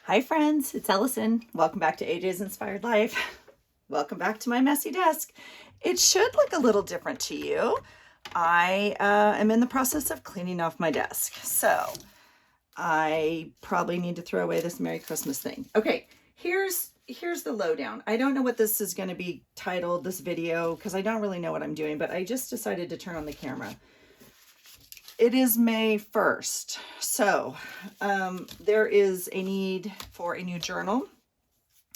Hi friends, it's Ellison. Welcome back to AJ's Inspired Life. Welcome back to my messy desk. It should look a little different to you. I am in the process of cleaning off my desk. So I probably need to throw away this Merry Christmas thing. Okay, here's the lowdown. I don't know what this is going to be titled, this video, because I don't really know what I'm doing, but I just decided to turn on the camera. It is May 1st, so there is a need for a new journal.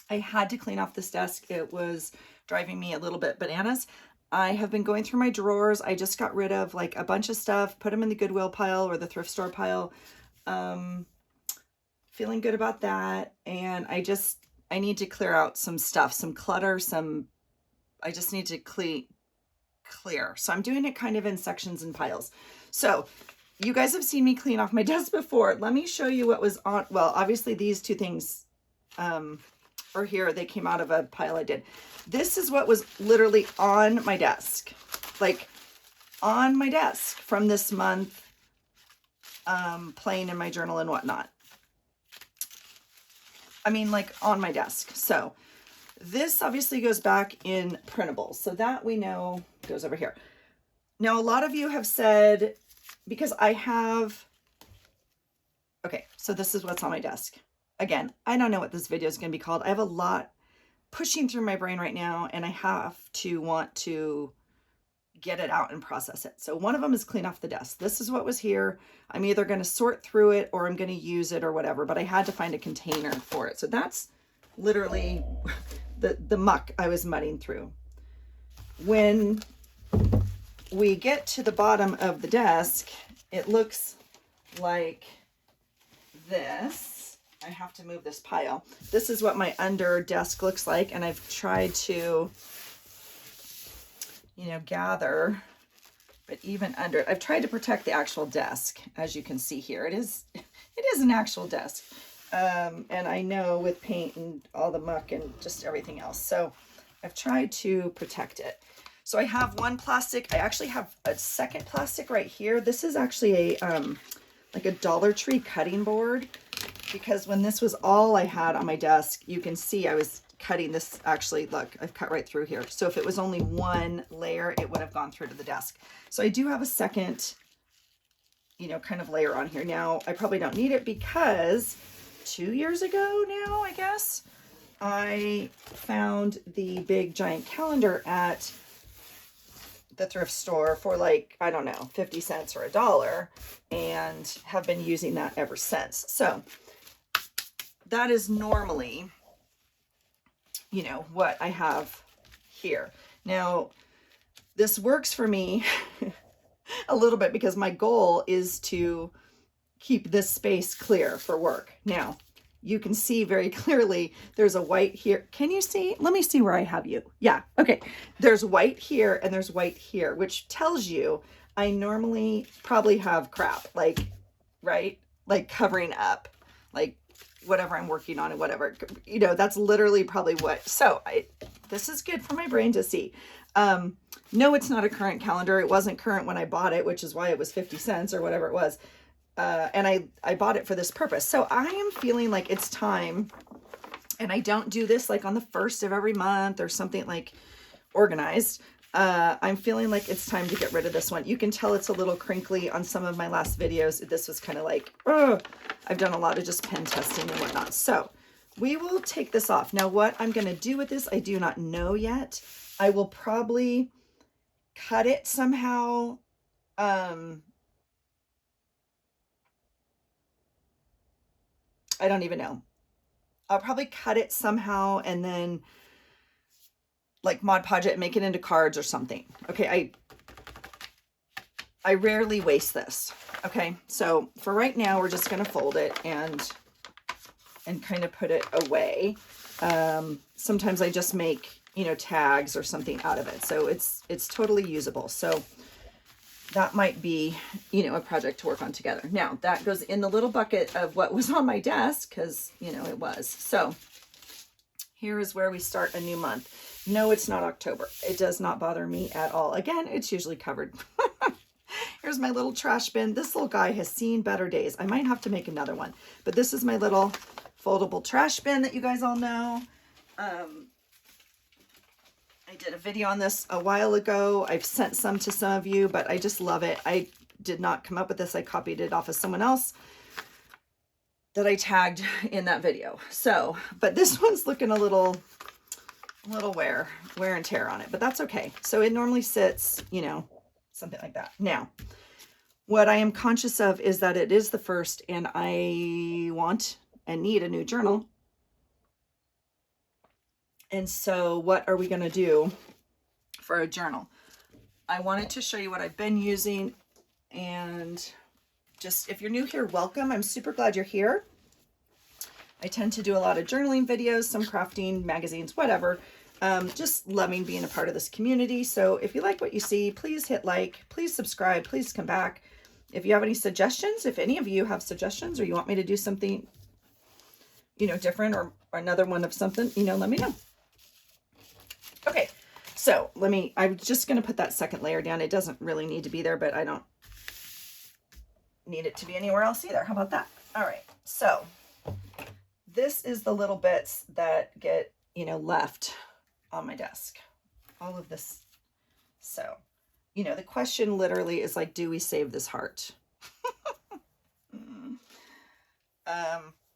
I had to clean off this desk. It was driving me a little bit bananas. I have been going through my drawers. I just got rid of like a bunch of stuff, put them in the Goodwill pile or the thrift store pile. Feeling good about that. And I need to clear out some stuff, some clutter, I just need to clear. So I'm doing it kind of in sections and piles. So you guys have seen me clean off my desk before. Let me show you what was on. Well, obviously these two things are here. They came out of a pile I did. This is what was literally on my desk, like on my desk from this month, playing in my journal and whatnot. I mean, like on my desk. So this obviously goes back in printables. So that we know goes over here. Now, a lot of you have said, because I have, okay, so this is what's on my desk. Again, I don't know what this video is going to be called. I have a lot pushing through my brain right now, and I have to want to get it out and process it. So one of them is clean off the desk. This is what was here. I'm either going to sort through it or I'm going to use it or whatever, but I had to find a container for it. So that's literally the muck I was mudding through. When we get to the bottom of the desk, it looks like this. I have to move this pile. This is what my under desk looks like, and I've tried to, gather, but even under it, I've tried to protect the actual desk. As you can see here, it is an actual desk. And I know with paint and all the muck and just everything else. So I've tried to protect it. So I have one plastic. I actually have a second plastic right here. This is actually like a Dollar Tree cutting board, because when this was all I had on my desk, you can see I was cutting this. Actually, look, I've cut right through here. So if it was only one layer, it would have gone through to the desk. So I do have a second, kind of layer on here. Now, I probably don't need it because 2 years ago now, I guess, I found the big giant calendar at the thrift store for like, I don't know, 50 cents or $1, and have been using that ever since. So that is normally, what I have here. Now, this works for me a little bit because my goal is to keep this space clear for work. Now, you can see very clearly there's a white here. Can you see? Let me see where I have you. Yeah, okay. There's white here and there's white here, which tells you I normally probably have crap, like, right? Like covering up, like whatever I'm working on and whatever, that's literally probably what. So this is good for my brain to see. No, it's not a current calendar. It wasn't current when I bought it, which is why it was 50 cents or whatever it was. And I bought it for this purpose. So I am feeling like it's time, and I don't do this like on the 1st of every month or something like organized. I'm feeling like it's time to get rid of this one. You can tell it's a little crinkly on some of my last videos. This was kind of like, I've done a lot of just pen testing and whatnot. So we will take this off. Now, what I'm going to do with this, I do not know yet. I will probably cut it somehow. I don't even know. I'll probably cut it somehow and then like Mod Podge it and make it into cards or something. Okay, I rarely waste this. Okay, so for right now, we're just gonna fold it and kind of put it away. Sometimes I just make, tags or something out of it. So it's totally usable. So that might be, a project to work on together. Now, that goes in the little bucket of what was on my desk because, it was. So here is where we start a new month. No, it's not October. It does not bother me at all. Again, it's usually covered. Here's my little trash bin. This little guy has seen better days. I might have to make another one, but this is my little foldable trash bin that you guys all know. I did a video on this a while ago. I've sent some to some of you, but I just love it. I did not come up with this. I copied it off of someone else that I tagged in that video. So, but this one's looking a little wear and tear on it, but that's okay. So it normally sits, you know, something like that. Now, what I am conscious of is that it is the first, and I want and need a new journal. And so what are we going to do for a journal? I wanted to show you what I've been using, and just, if you're new here, welcome. I'm super glad you're here. I tend to do a lot of journaling videos, some crafting, magazines, whatever. Just loving being a part of this community. So if you like what you see, please hit like, please subscribe, please come back. If you have any suggestions, if any of you have suggestions or you want me to do something, you know, different, or another one of something, you know, let me know. Okay, so I'm just going to put that second layer down. It doesn't really need to be there, but I don't need it to be anywhere else either. How about that? All right, so this is the little bits that get, you know, left on my desk. All of this. So, you know, the question literally is like, do we save this heart?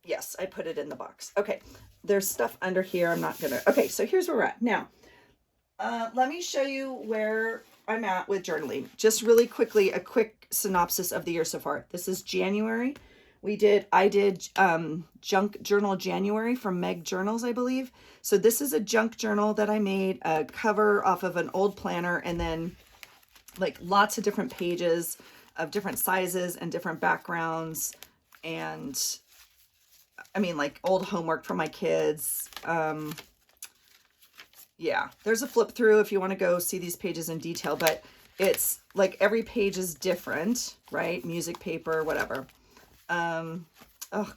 Yes, I put it in the box. Okay, there's stuff under here. I'm not gonna. Okay, so here's where we're at now. Let me show you where I'm at with journaling. Just really quickly, a quick synopsis of the year so far. This is January. I did junk journal January from Meg Journals, I believe. So this is a junk journal that I made, a cover off of an old planner, and then like lots of different pages of different sizes and different backgrounds. And I mean, like old homework for my kids. Yeah, there's a flip through if you want to go see these pages in detail, but it's like every page is different, right? Music paper, whatever. Oh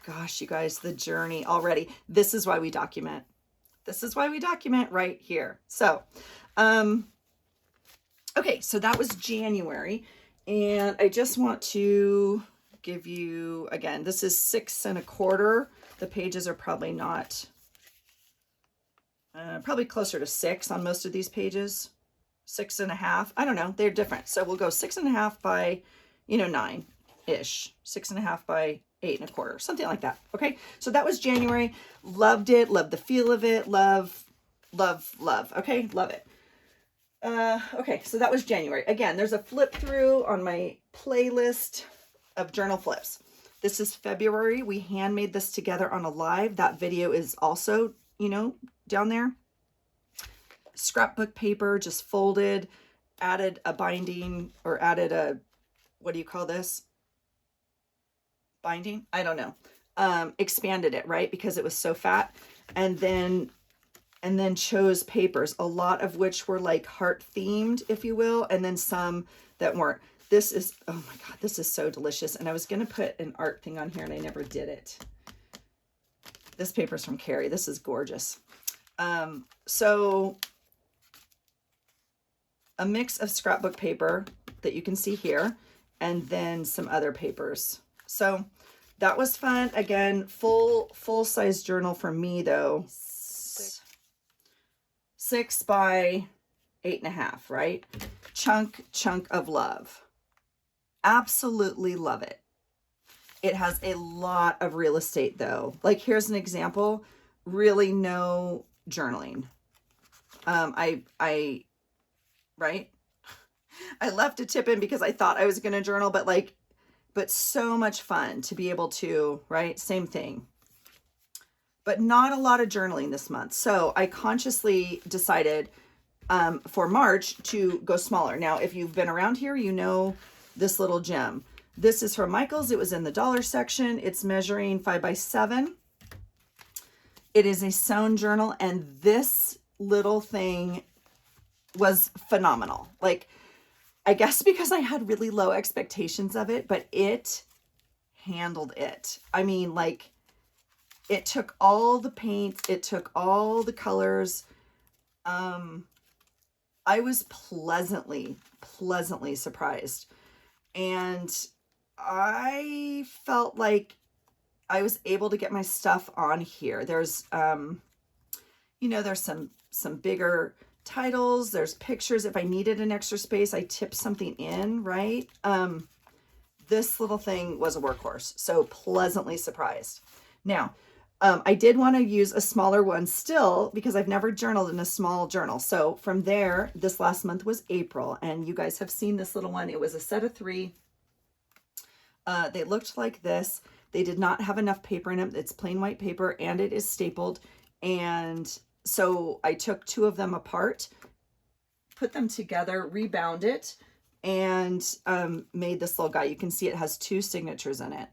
gosh, you guys, the journey already. This is why we document. This is why we document right here. So, okay, so that was January, and I just want to give you, again, this is 6 1/4. The pages are probably not, probably closer to 6 on most of these pages. 6 1/2. I don't know. They're different. So we'll go 6 1/2 by, you know, 9-ish. 6 1/2 by 8 1/4. Something like that. Okay. So that was January. Loved it. Loved the feel of it. Love. Okay. Love it. Okay. So that was January. Again, there's a flip through on my playlist of journal flips. This is February. We handmade this together on a live. That video is also, you know, down there. Scrapbook paper, just folded, added a binding, or added a, what do you call this? Binding? I don't know. Expanded it, right? Because it was so fat. And then chose papers, a lot of which were like heart themed, if you will. And then some that weren't. This is, oh my God, this is so delicious. And I was going to put an art thing on here and I never did it. This paper's from Carrie. This is gorgeous. So a mix of scrapbook paper that you can see here, and then some other papers. So that was fun. Again, full size journal for me though. 6 by 8 1/2, right? Chunk of love. Absolutely love it. It has a lot of real estate though. Like here's an example, really no journaling. Right? I left a tip in because I thought I was going to journal, but so much fun to be able to, right? Same thing. But not a lot of journaling this month. So I consciously decided for March to go smaller. Now, if you've been around here, you know this little gem. This is from Michael's. It was in the dollar section. It's measuring 5 by 7. It is a sewn journal, and this little thing was phenomenal. Like, I guess because I had really low expectations of it, but it handled it. I mean, like, it took all the paints, it took all the colors. I was pleasantly surprised. And I felt like I was able to get my stuff on here. There's, you know, there's some bigger titles. There's pictures. If I needed an extra space, I tipped something in, right? This little thing was a workhorse. So pleasantly surprised. Now, I did want to use a smaller one still because I've never journaled in a small journal. So from there, this last month was April, and you guys have seen this little one. It was a set of 3. They looked like this. They did not have enough paper in them. It's plain white paper and it is stapled. And so I took 2 of them apart, put them together, rebound it, and made this little guy. You can see it has 2 signatures in it.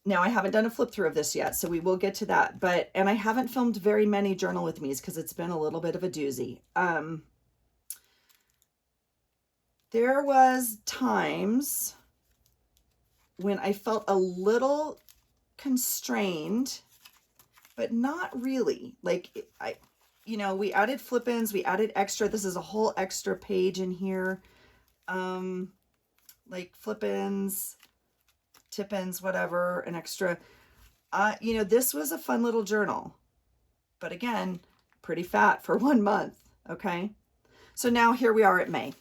Now, I haven't done a flip through of this yet, so we will get to that. And I haven't filmed very many journal with me's because it's been a little bit of a doozy. There was times when I felt a little constrained, but not really. Like you know, we added flip-ins, we added extra. This is a whole extra page in here. Like flip-ins, tip-ins, whatever, an extra. You know, this was a fun little journal, but again, pretty fat for 1 month. Okay. So now here we are at May.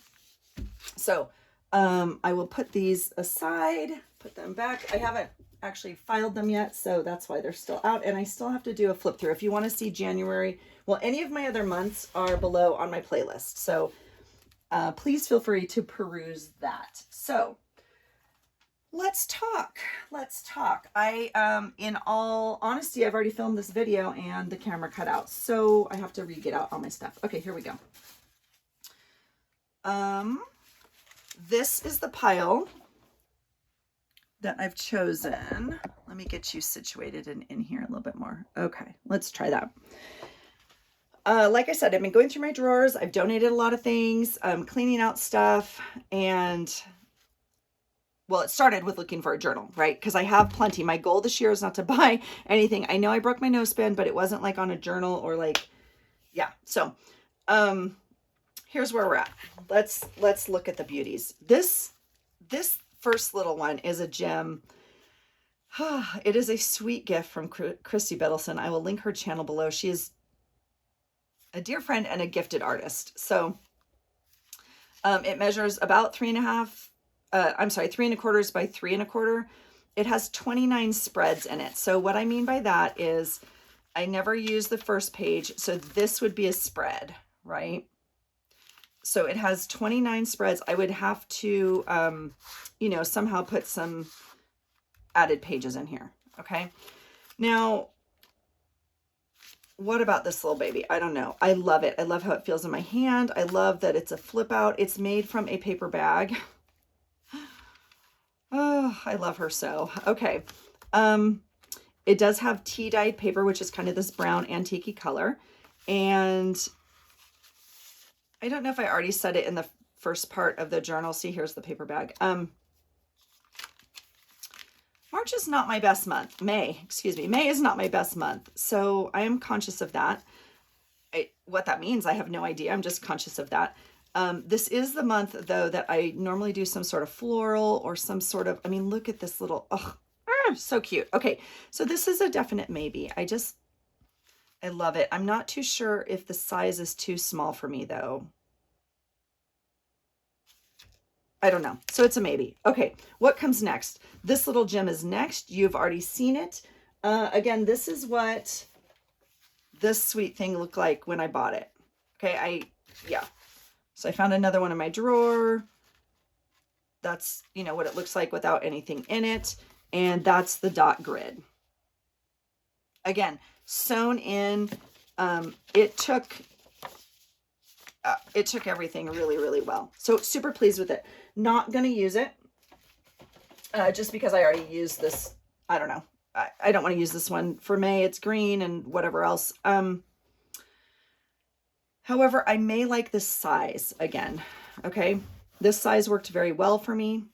So, I will put these aside, put them back. I haven't actually filed them yet, so that's why they're still out. And I still have to do a flip through. If you want to see January, well, any of my other months are below on my playlist. So, please feel free to peruse that. So, let's talk. Let's talk. In all honesty, I've already filmed this video and the camera cut out, so I have to re-get out all my stuff. Okay, here we go. This is the pile that I've chosen. Let me get you situated in here a little bit more. Okay, let's try that. Like I said, I've been going through my drawers. I've donated a lot of things. I'm cleaning out stuff. And, well, it started with looking for a journal, right? Because I have plenty. My goal this year is not to buy anything. I know I broke my nose pen, but it wasn't like on a journal or like, yeah. So, here's where we're at. Let's look at the beauties. This first little one is a gem. It is a sweet gift from Kristie Biddleson. I will link her channel below. She is a dear friend and a gifted artist. So it measures about 3.25 by 3.25. It has 29 spreads in it. So what I mean by that is I never use the first page. So this would be a spread, right? So it has 29 spreads. I would have to, you know, somehow put some added pages in here. Okay. Now, what about this little baby? I don't know. I love it. I love how it feels in my hand. I love that it's a flip out. It's made from a paper bag. Oh, I love her so. Okay. It does have tea dyed paper, which is kind of this brown antique-y color. And I don't know if I already said it in the first part of the journal. See, here's the paper bag. March is not my best month. May is not my best month. So I am conscious of that. What that means, I have no idea. I'm just conscious of that. This is the month, though, that I normally do some sort of floral or some sort of, I mean, look at this little, so cute. Okay, so this is a definite maybe. I love it. I'm not too sure if the size is too small for me, though. I don't know. So it's a maybe. Okay, what comes next? This little gem is next. You've already seen it. Again, this is what this sweet thing looked like when I bought it. Okay, yeah. So I found another one in my drawer. That's, you know, what it looks like without anything in it. And that's the dot grid. Again, sewn in. It took everything really, really well. So super pleased with it. Not going to use it just because I already used this. I don't know. I don't want to use this one for May. It's green and whatever else. However, I may like this size again. Okay. This size worked very well for me.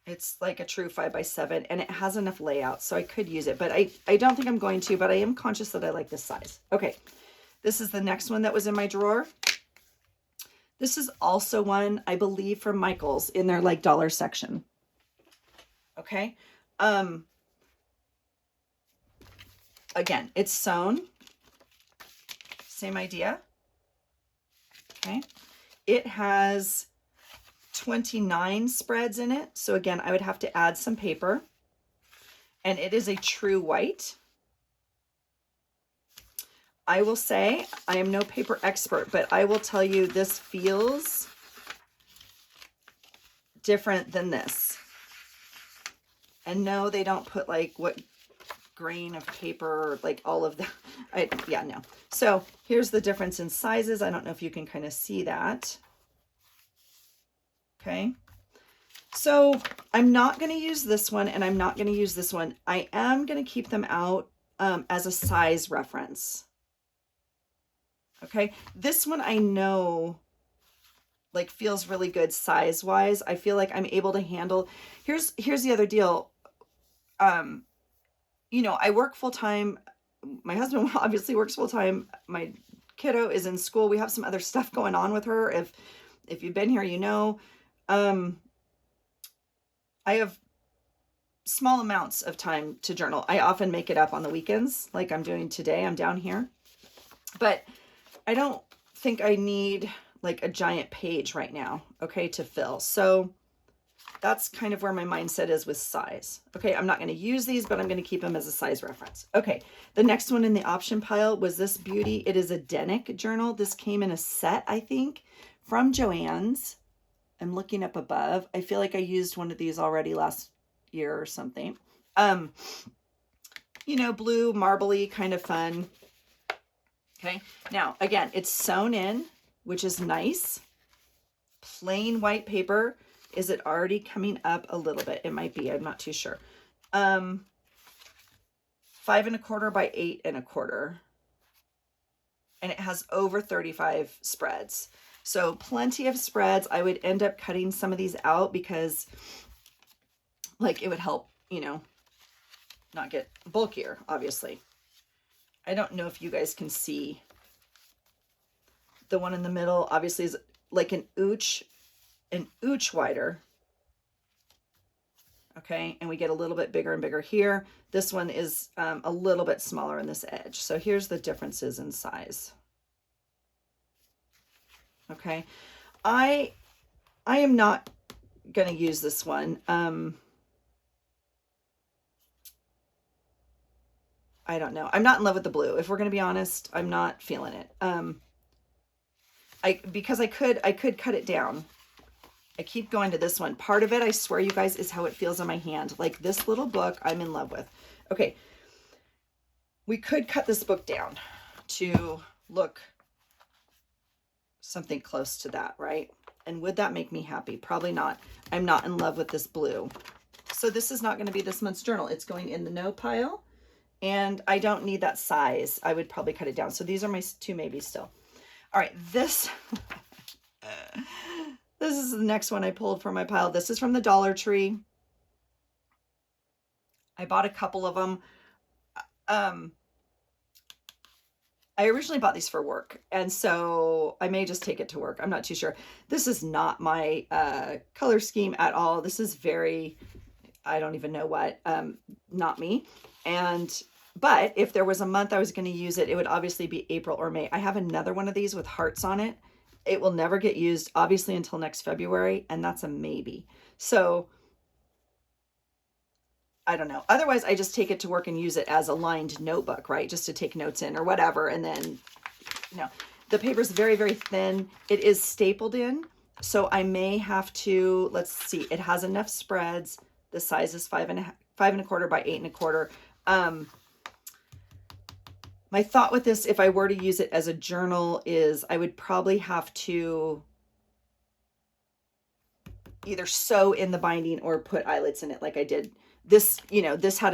It's like a true 5x7 and it has enough layout, so I could use it, but I don't think I'm going to, but I am conscious that I like this size. Okay. This is the next one that was in my drawer. This is also one, I believe, from Michael's in their like dollar section. Okay. Again, it's sewn. Same idea. Okay. It has 29 spreads in it. So again, I would have to add some paper. And it is a true white. I will say, I am no paper expert, but I will tell you this feels different than this. And no, they don't put like what grain of paper, like all of that. Yeah, no. So here's the difference in sizes. I don't know if you can kind of see that. Okay. So I'm not going to use this one and I'm not going to use this one. I am going to keep them out as a size reference. Okay. This one I know like feels really good size wise. I feel like I'm able to handle. Here's the other deal. You know, I work full time. My husband obviously works full time. My kiddo is in school. We have some other stuff going on with her. If you've been here, you know, I have small amounts of time to journal. I often make it up on the weekends, like I'm doing today. I'm down here, but I don't think I need like a giant page right now, okay, to fill. So that's kind of where my mindset is with size. Okay, I'm not going to use these, but I'm going to keep them as a size reference. Okay, the next one in the option pile was this beauty. It is a Denic journal. This came in a set, I think, from Joann's. I'm looking up above. I feel like I used one of these already last year or something. You know, blue, marbly, kind of fun. Okay, now, again, it's sewn in, which is nice. Plain white paper. Is it already coming up a little bit? It might be. I'm not too sure. 5 1/4 by 8 1/4. And it has over 35 spreads. So plenty of spreads. I would end up cutting some of these out because like it would help, you know, not get bulkier, obviously. I don't know if you guys can see. The one in the middle obviously is like an ooch wider. Okay, and we get a little bit bigger and bigger here. This one is a little bit smaller in this edge. So here's the differences in size. Okay, I am not going to use this one. I don't know. I'm not in love with the blue. If we're going to be honest, I'm not feeling it. Because I could cut it down. I keep going to this one. Part of it, I swear you guys, is how it feels in my hand. Like this little book I'm in love with. Okay. We could cut this book down to look something close to that, right? And would that make me happy? Probably not. I'm not in love with this blue. So this is not going to be this month's journal. It's going in the no pile. And I don't need that size. I would probably cut it down. So these are my two maybes still. All right. This... This is the next one I pulled from my pile. This is from the Dollar Tree. I bought a couple of them. I originally bought these for work, and so I may just take it to work. I'm not too sure. This is not my color scheme at all. This is very, I don't even know what, not me. But if there was a month I was going to use it, it would obviously be April or May. I have another one of these with hearts on it. It will never get used, obviously, until next February, and that's a maybe. So, I don't know. Otherwise, I just take it to work and use it as a lined notebook, right? Just to take notes in or whatever, and then, you know. The paper's very, very thin. It is stapled in, so I may have to, let's see, it has enough spreads. The size is 5 1/4 by 8 1/4. My thought with this, if I were to use it as a journal, is I would probably have to either sew in the binding or put eyelets in it like I did. This, you know, this had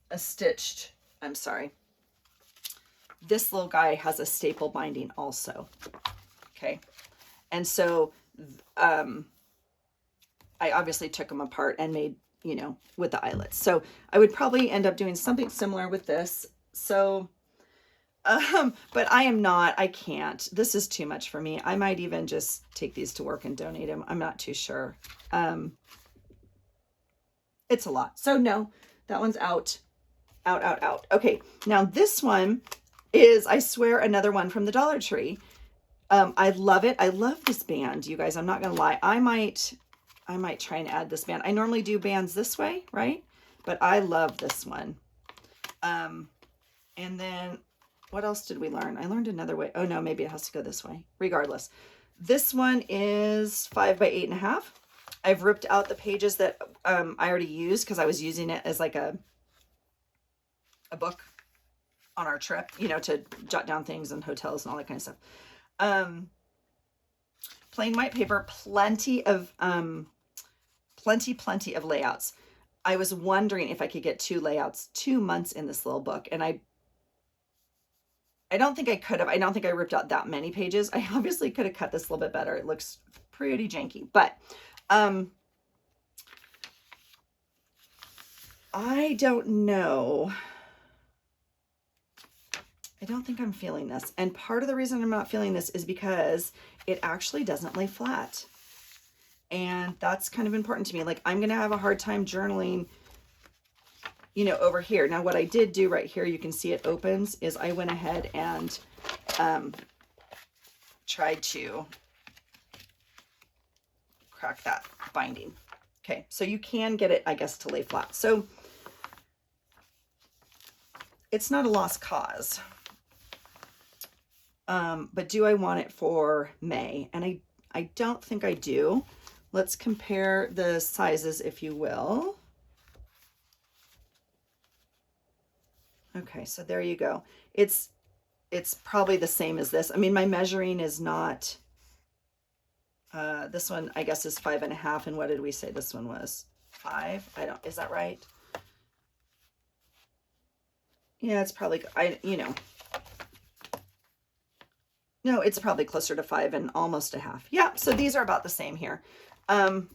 a stitched, I'm sorry. This little guy has a staple binding also. Okay. And so I obviously took them apart and made, you know, with the eyelets. So I would probably end up doing something similar with this. So But I can't. This is too much for me. I might even just take these to work and donate them. I'm not too sure. It's a lot. So no, that one's out. Out. Okay, now this one is, I swear, another one from the Dollar Tree. I love it. I love this band, you guys. I'm not gonna lie. I might try and add this band. I normally do bands this way, right? But I love this one. And then what else did we learn? I learned another way. Oh no, maybe it has to go this way. Regardless, this one is 5 by 8.5. I've ripped out the pages that I already used because I was using it as like a book on our trip, you know, to jot down things and hotels and all that kind of stuff. Plain white paper, plenty of layouts. I was wondering if I could get 2 layouts, 2 months in this little book, and I don't think I could have. I don't think I ripped out that many pages. I obviously could have cut this a little bit better. It looks pretty janky, but I don't know. I don't think I'm feeling this. And part of the reason I'm not feeling this is because it actually doesn't lay flat. And that's kind of important to me. Like, I'm going to have a hard time journaling, you know, over here. Now, what I did do right here, you can see it opens, is I went ahead and tried to crack that binding. Okay, so you can get it, I guess, to lay flat. So it's not a lost cause. But do I want it for May? And I don't think I do. Let's compare the sizes, if you will. Okay, so there you go. It's probably the same as this. I mean, my measuring is not, this one I guess is 5.5. And what did we say this one was? 5? Is that right? Yeah, it's probably, no, it's probably closer to 5 and almost a half. Yeah, so these are about the same here. So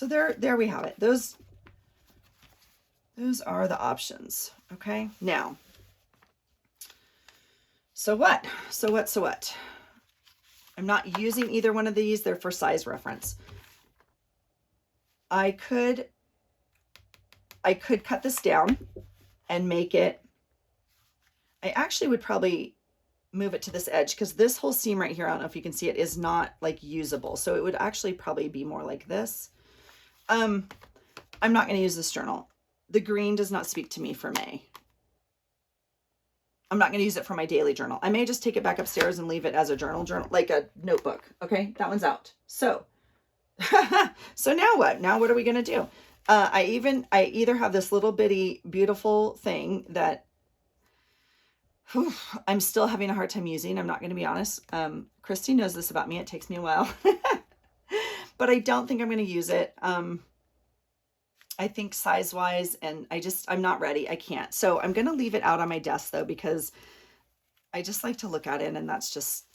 there we have it. Those are the options. Okay, now, so what? I'm not using either one of these. They're for size reference. I could cut this down and make it, I actually would probably move it to this edge because this whole seam right here, I don't know if you can see it, is not like usable. So it would actually probably be more like this. I'm not going to use this journal. The green does not speak to me for May. I'm not going to use it for my daily journal. I may just take it back upstairs and leave it as a journal, like a notebook. Okay, that one's out. So, so now what? Now what are we going to do? I either have this little bitty beautiful thing that I'm still having a hard time using. I'm not going to be honest. Kristie knows this about me. It takes me a while, but I don't think I'm going to use it. I think size wise, and I'm not ready. I can't. So I'm going to leave it out on my desk though, because I just like to look at it, and that's just,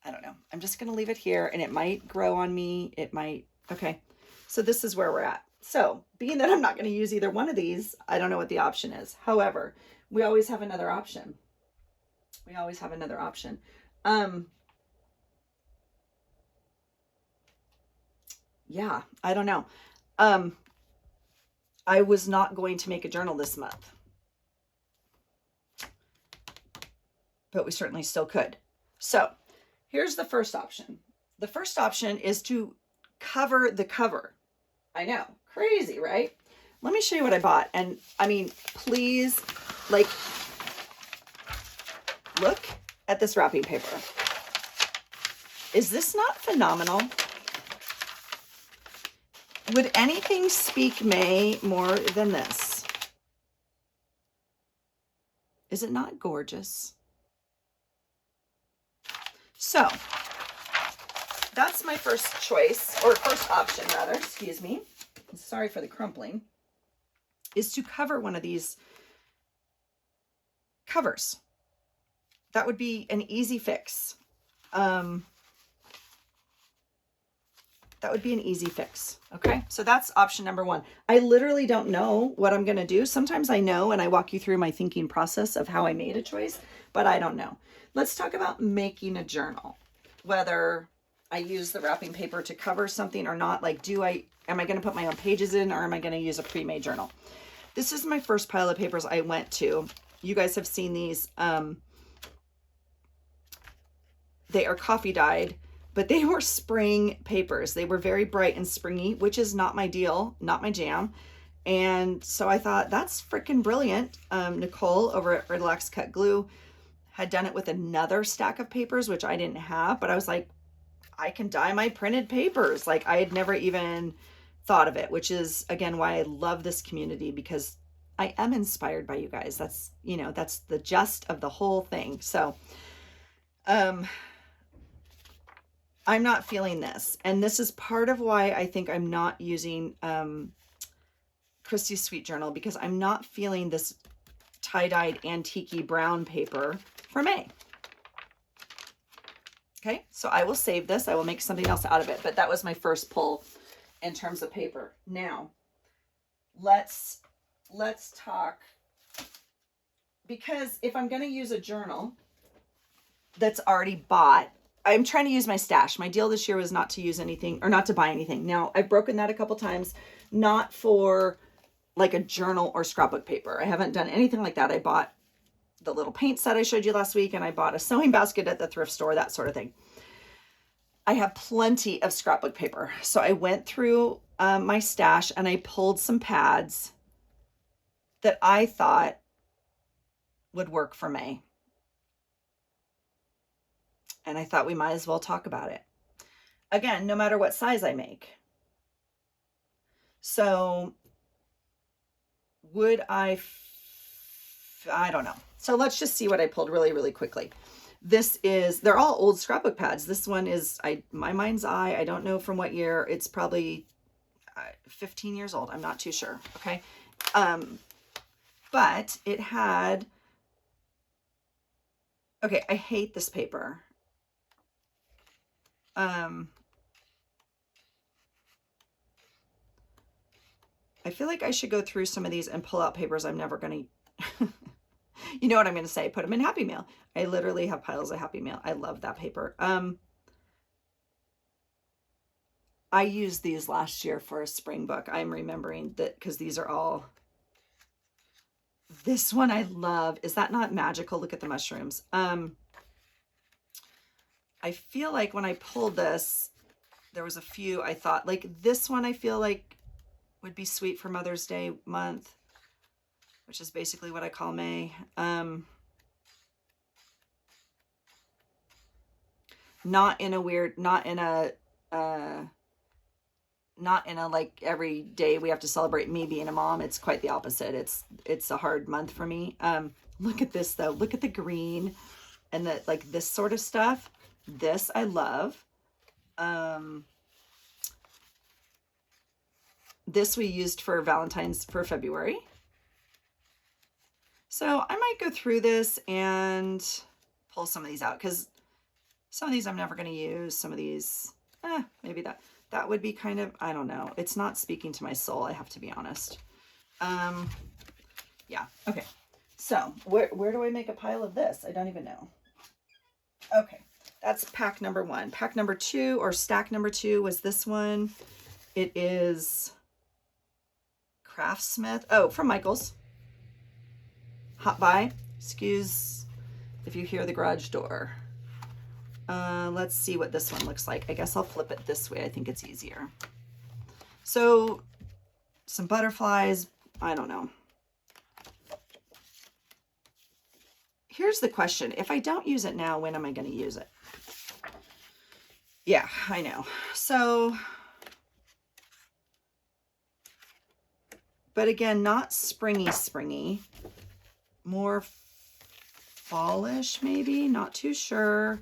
I don't know. I'm just going to leave it here, and it might grow on me. It might. Okay. So this is where we're at. So being that I'm not going to use either one of these, I don't know what the option is. However, we always have another option. Yeah, I don't know. I was not going to make a journal this month, but we certainly still could. So here's the first option. The first option is to cover the cover. I know, crazy, right? Let me show you what I bought. And I mean, please, like, look at this wrapping paper. Is this not phenomenal? Would anything speak May more than this? Is it not gorgeous? So that's my first choice, or first option rather, excuse me. Sorry for the crumpling, is to cover one of these covers. That would be an easy fix. That would be an easy fix. Okay, so that's option number one. I literally don't know what I'm going to do. Sometimes I know, and I walk you through my thinking process of how I made a choice, but I don't know. Let's talk about making a journal, whether I use the wrapping paper to cover something or not. Like, am I going to put my own pages in, or am I going to use a pre-made journal? This is my first pile of papers I went to. You guys have seen these. They are coffee dyed, but they were spring papers. They were very bright and springy, which is not my deal, not my jam. And so I thought, that's freaking brilliant. Nicole over at Relax Cut Glue had done it with another stack of papers, which I didn't have, but I was like, I can dye my printed papers. Like, I had never even thought of it, which is, again, why I love this community, because I am inspired by you guys. That's, you know, that's the gist of the whole thing. So, I'm not feeling this. And this is part of why I think I'm not using Kristie's Sweet Journal, because I'm not feeling this tie-dyed antique brown paper for May. Okay, so I will save this. I will make something else out of it. But that was my first pull in terms of paper. Now, let's talk, because if I'm going to use a journal that's already bought, I'm trying to use my stash. My deal this year was not to use anything, or not to buy anything. Now, I've broken that a couple times, not for like a journal or scrapbook paper. I haven't done anything like that. I bought the little paint set I showed you last week, and I bought a sewing basket at the thrift store, that sort of thing. I have plenty of scrapbook paper. So I went through my stash and I pulled some pads that I thought would work for May. And I thought we might as well talk about it. Again, no matter what size I make. So would I don't know. So let's just see what I pulled really, really quickly. They're all old scrapbook pads. This one is, my mind's eye, I don't know from what year. It's probably 15 years old. I'm not too sure. Okay. But it had, okay, I hate this paper. I feel like I should go through some of these and pull out papers I'm never going to, you know what I'm going to say, put them in Happy Mail. I literally have piles of Happy Mail. I love that paper. I used these last year for a spring book. I'm remembering that because these are all, this one I love. Is that not magical? Look at the mushrooms. I feel like when I pulled this, there was a few I thought, like this one I feel like would be sweet for Mother's Day month, which is basically what I call May. Not in a weird, not in a like every day we have to celebrate me being a mom. It's quite the opposite. It's a hard month for me. Look at this though. Look at the green and the, like this sort of stuff. This I love. This we used for Valentine's for February. So I might go through this and pull some of these out, because some of these I'm never going to use. Some of these, maybe that would be kind of, I don't know. It's not speaking to my soul, I have to be honest. Yeah, okay. So where do I make a pile of this? I don't even know. Okay, that's pack number one. Pack number two, or stack number two, was this one. It is Craftsmith. Oh, from Michael's. Hot buy. Excuse if you hear the garage door. Let's see what this one looks like. I guess I'll flip it this way. I think it's easier. So some butterflies. I don't know. Here's the question. If I don't use it now, when am I going to use it? Yeah, I know. So, but again, not springy, more fallish maybe, not too sure.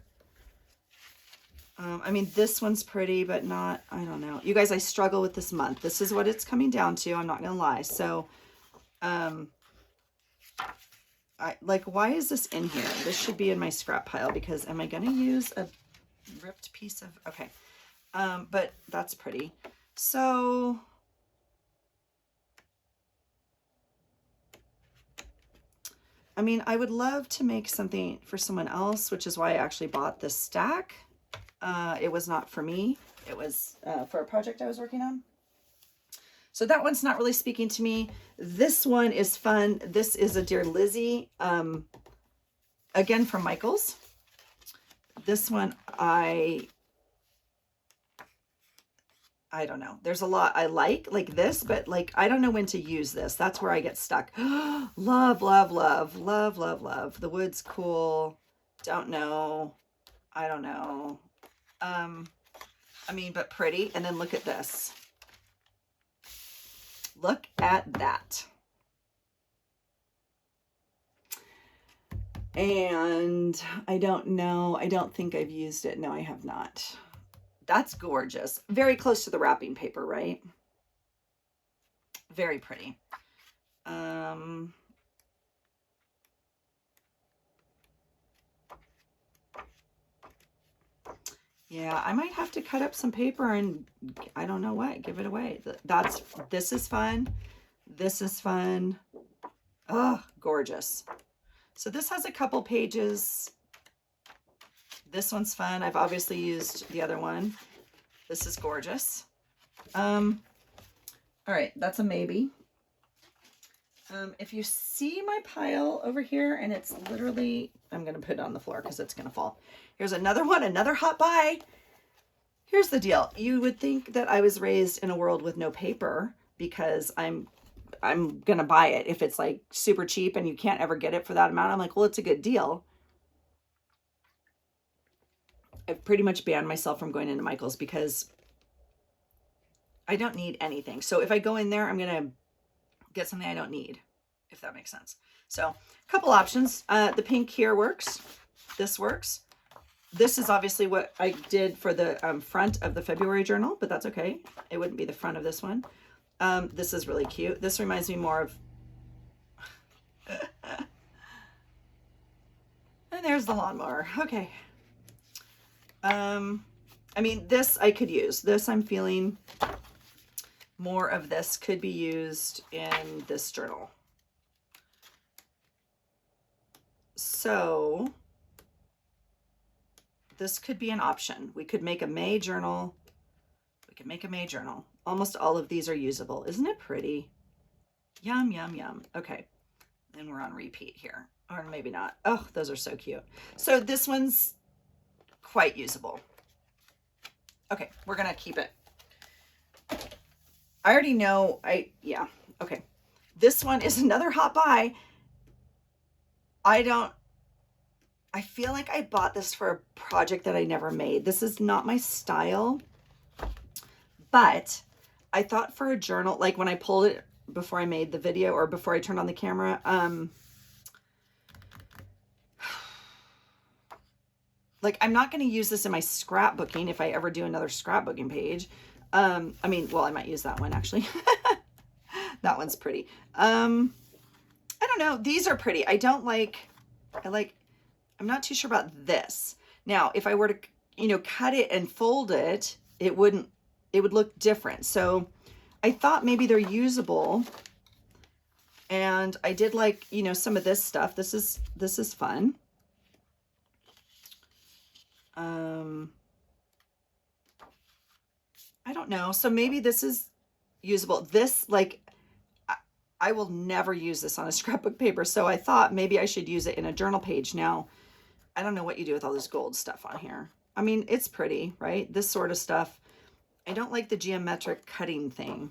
I mean, this one's pretty, but not, I don't know. You guys, I struggle with this month. This is what it's coming down to. I'm not going to lie. So, why is this in here? This should be in my scrap pile, because am I going to use a ripped piece of, okay. But that's pretty. So I mean, I would love to make something for someone else, which is why I actually bought this stack. It was not for me. It was for a project I was working on. So that one's not really speaking to me. This one is fun. This is a Dear Lizzie, again from Michaels. This one, I don't know. There's a lot I like this, but like, I don't know when to use this. That's where I get stuck. Love, love, love, love, love, love. The wood's cool. Don't know. I don't know. I mean, but pretty. And then look at this. Look at that. And I don't know. I don't think I've used it. No, I have not. That's gorgeous. Very close to the wrapping paper, right? Very pretty. Yeah, I might have to cut up some paper and I don't know what, give it away. This is fun. This is fun. Oh, gorgeous. So this has a couple pages. This one's fun. I've obviously used the other one. This is gorgeous. All right, that's a maybe. If you see my pile over here, and it's literally, I'm going to put it on the floor because it's going to fall. Here's another one, another hot buy. Here's the deal. You would think that I was raised in a world with no paper because I'm going to buy it. If it's like super cheap and you can't ever get it for that amount, I'm like, well, it's a good deal. I've pretty much banned myself from going into Michael's because I don't need anything. So if I go in there, I'm going to get something I don't need, if that makes sense. So a couple options. The pink here works. This works. This is obviously what I did for the front of the February journal, but that's okay. It wouldn't be the front of this one. This is really cute. This reminds me more of... And there's the lawnmower. Okay. I mean, this I could use. This I'm feeling more of this could be used in this journal. So this could be an option. We could make a May journal. We could make a May journal. Almost all of these are usable. Isn't it pretty? Yum, yum, yum. Okay. Then we're on repeat here. Or maybe not. Oh, those are so cute. So this one's quite usable. Okay, we're going to keep it. I already know, yeah, okay. This one is another hot buy. I feel like I bought this for a project that I never made. This is not my style, but I thought for a journal, like when I pulled it before I made the video or before I turned on the camera, like I'm not going to use this in my scrapbooking if I ever do another scrapbooking page. I mean, well, I might use that one actually. That one's pretty. I don't know. These are pretty. I'm not too sure about this. Now, if I were to, you know, cut it and fold it, it would look different. So I thought maybe they're usable. And I did like, you know, some of this stuff. This is fun. I don't know. So maybe this is usable. This, like, I will never use this on a scrapbook paper. So I thought maybe I should use it in a journal page. Now, I don't know what you do with all this gold stuff on here. I mean, it's pretty, right? This sort of stuff. I don't like the geometric cutting thing.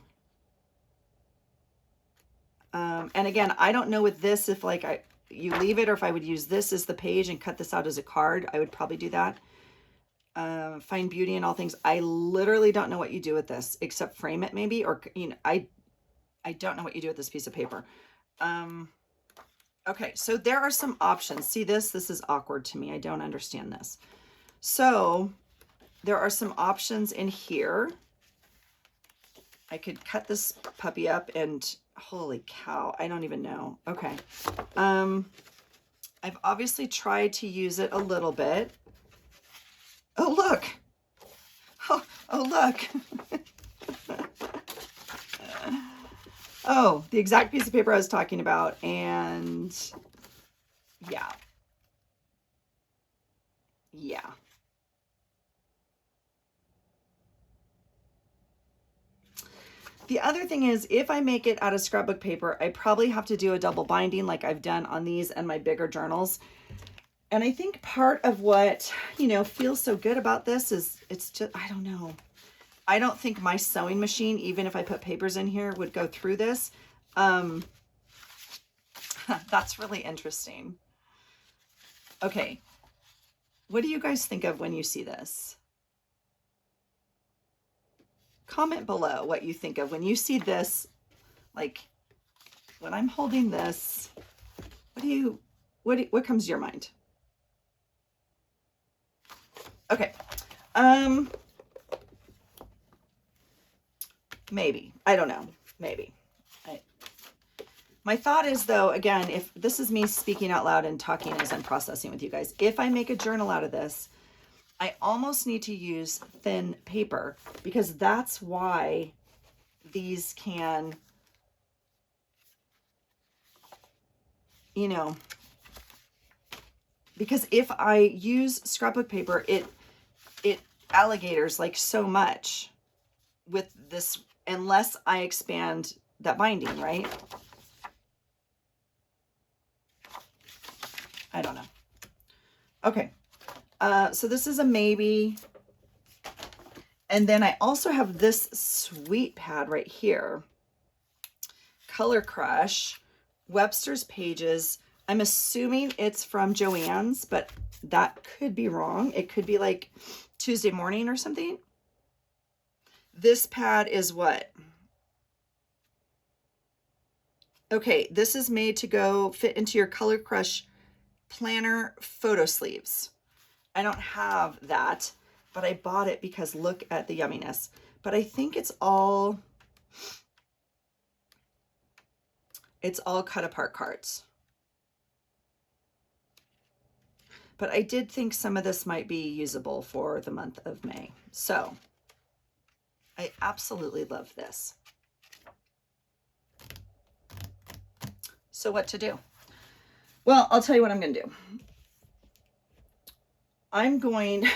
And again, I don't know with this, if like you leave it or if I would use this as the page and cut this out as a card. I would probably do that. Find beauty in all things. I literally don't know what you do with this except frame it maybe, or, you know, I don't know what you do with this piece of paper. Okay, so there are some options. See this? This is awkward to me. I don't understand this. So there are some options in here. I could cut this puppy up and holy cow, I don't even know. Okay. I've obviously tried to use it a little bit. Oh, look. Oh, Oh, look. Oh, the exact piece of paper I was talking about. And yeah. Yeah. The other thing is, if I make it out of scrapbook paper, I probably have to do a double binding like I've done on these and my bigger journals. And I think part of what, you know, feels so good about this is it's just, I don't know. I don't think my sewing machine, even if I put papers in here, would go through this. That's really interesting. Okay. What do you guys think of when you see this? Comment below what you think of when you see this. Like, when I'm holding this, what comes to your mind? Okay. Maybe. I don't know. Maybe. My thought is, though, again, if this is me speaking out loud and talking as I'm processing with you guys, if I make a journal out of this, I almost need to use thin paper, because that's why these can, you know, because if I use scrapbook paper, it alligators like so much with this, unless I expand that binding, right? I don't know. Okay. So this is a maybe. And then I also have this sweet pad right here. Color Crush, Webster's Pages. I'm assuming it's from Joann's, but that could be wrong. It could be like Tuesday morning or something. This pad is what? Okay, this is made to go fit into your Color Crush planner photo sleeves. I don't have that, but I bought it because look at the yumminess. But I think it's all cut apart cards. But I did think some of this might be usable for the month of May. So I absolutely love this. So what to do? Well, I'll tell you what I'm going to do. I'm going,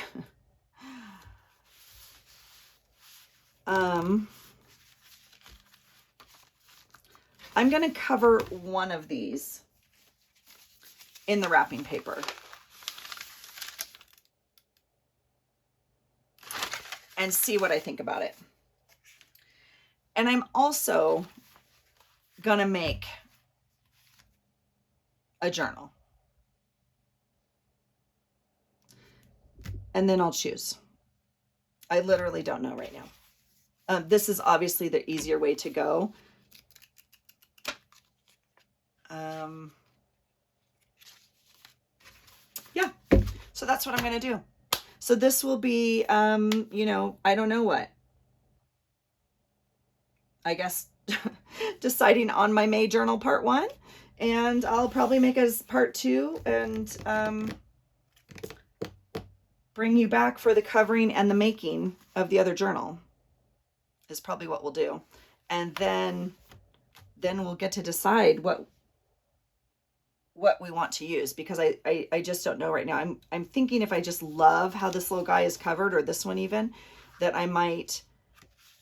I'm going to cover one of these in the wrapping paper. And see what I think about it. And I'm also going to make a journal. And then I'll choose. I literally don't know right now. This is obviously the easier way to go. Yeah, so that's what I'm going to do. So this will be, you know, I don't know what. I guess deciding on my May journal part 1. And I'll probably make it as part 2 and bring you back for the covering and the making of the other journal is probably what we'll do. And then we'll get to decide what we want to use, because I just don't know right now. I'm thinking if I just love how this little guy is covered, or this one even, that I might,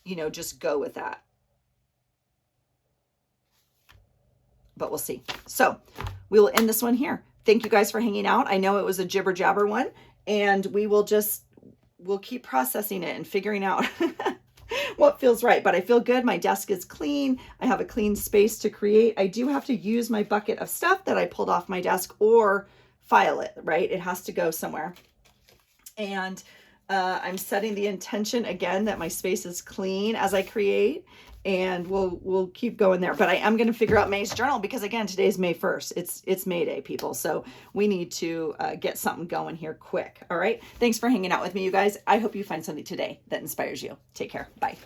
you know, just go with that. But we'll see. So we will end this one here. Thank you guys for hanging out. I know it was a jibber jabber one, and we'll keep processing it and figuring out what feels right. But I feel good. My desk is clean. I have a clean space to create. I do have to use my bucket of stuff that I pulled off my desk or file it, right? It has to go somewhere. And I'm setting the intention again that my space is clean as I create, and we'll keep going there. But I am going to figure out May's journal, because again, today's May 1st. It's May Day, people. So we need to get something going here quick. All right. Thanks for hanging out with me, you guys. I hope you find something today that inspires you. Take care. Bye.